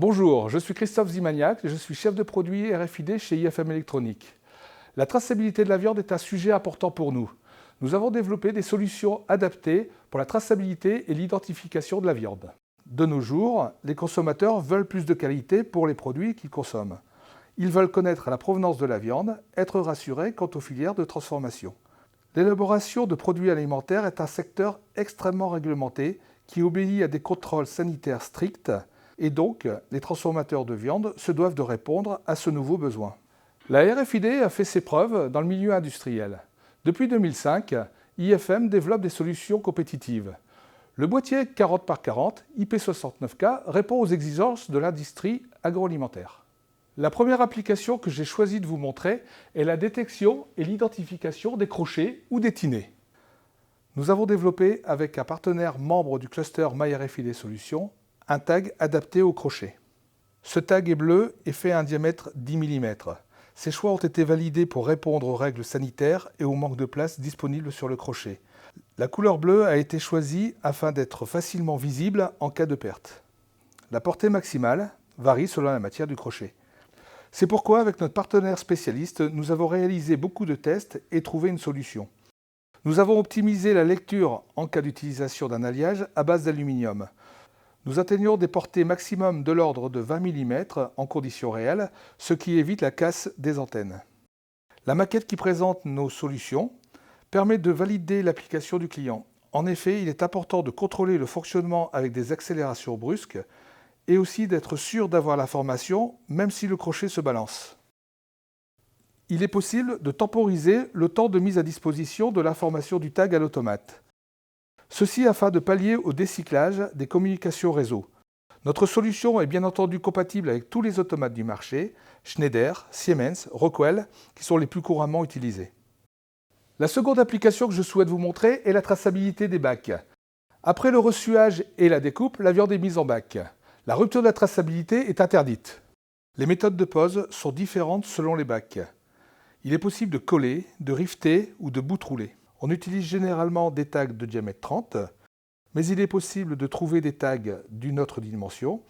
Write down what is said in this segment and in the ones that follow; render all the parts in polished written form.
Bonjour, je suis Christophe Zimaniac et je suis chef de produit RFID chez IFM Électronique. La traçabilité de la viande est un sujet important pour nous. Nous avons développé des solutions adaptées pour la traçabilité et l'identification de la viande. De nos jours, les consommateurs veulent plus de qualité pour les produits qu'ils consomment. Ils veulent connaître la provenance de la viande, être rassurés quant aux filières de transformation. L'élaboration de produits alimentaires est un secteur extrêmement réglementé qui obéit à des contrôles sanitaires stricts et donc les transformateurs de viande se doivent de répondre à ce nouveau besoin. La RFID a fait ses preuves dans le milieu industriel. Depuis 2005, IFM développe des solutions compétitives. Le boîtier 40 par 40 IP69K répond aux exigences de l'industrie agroalimentaire. La première application que j'ai choisi de vous montrer est la détection et l'identification des crochets ou des tinets. Nous avons développé avec un partenaire membre du cluster MyRFID Solutions un tag adapté au crochet. Ce tag est bleu et fait un diamètre 10 mm. Ces choix ont été validés pour répondre aux règles sanitaires et au manque de place disponible sur le crochet. La couleur bleue a été choisie afin d'être facilement visible en cas de perte. La portée maximale varie selon la matière du crochet. C'est pourquoi, avec notre partenaire spécialiste, nous avons réalisé beaucoup de tests et trouvé une solution. Nous avons optimisé la lecture en cas d'utilisation d'un alliage à base d'aluminium. Nous atteignons des portées maximum de l'ordre de 20 mm en conditions réelles, ce qui évite la casse des antennes. La maquette qui présente nos solutions permet de valider l'application du client. En effet, il est important de contrôler le fonctionnement avec des accélérations brusques et aussi d'être sûr d'avoir l'information, même si le crochet se balance. Il est possible de temporiser le temps de mise à disposition de l'information du tag à l'automate. Ceci afin de pallier au décyclage des communications réseau. Notre solution est bien entendu compatible avec tous les automates du marché, Schneider, Siemens, Rockwell, qui sont les plus couramment utilisés. La seconde application que je souhaite vous montrer est la traçabilité des bacs. Après le ressuage et la découpe, la viande est mise en bac. La rupture de la traçabilité est interdite. Les méthodes de pose sont différentes selon les bacs. Il est possible de coller, de rifter ou de boutrouler. On utilise généralement des tags de diamètre 30, mais il est possible de trouver des tags d'une autre dimension.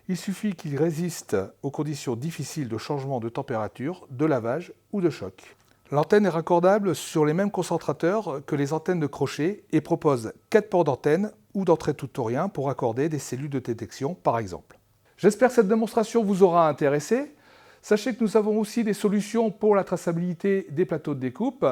Il suffit qu'ils résistent aux conditions difficiles de changement de température, de lavage ou de choc. L'antenne est raccordable sur les mêmes concentrateurs que les antennes de crochet et propose 4 ports d'antenne ou d'entrée tout ou rien pour accorder des cellules de détection par exemple. J'espère que cette démonstration vous aura intéressé. Sachez que nous avons aussi des solutions pour la traçabilité des plateaux de découpe,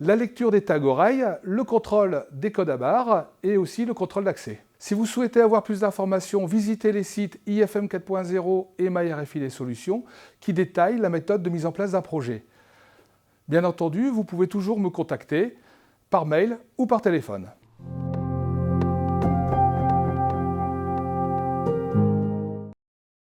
la lecture des tags oreilles, le contrôle des codes à barres et aussi le contrôle d'accès. Si vous souhaitez avoir plus d'informations, visitez les sites IFM 4.0 et MyRFID Solutions qui détaillent la méthode de mise en place d'un projet. Bien entendu, vous pouvez toujours me contacter par mail ou par téléphone.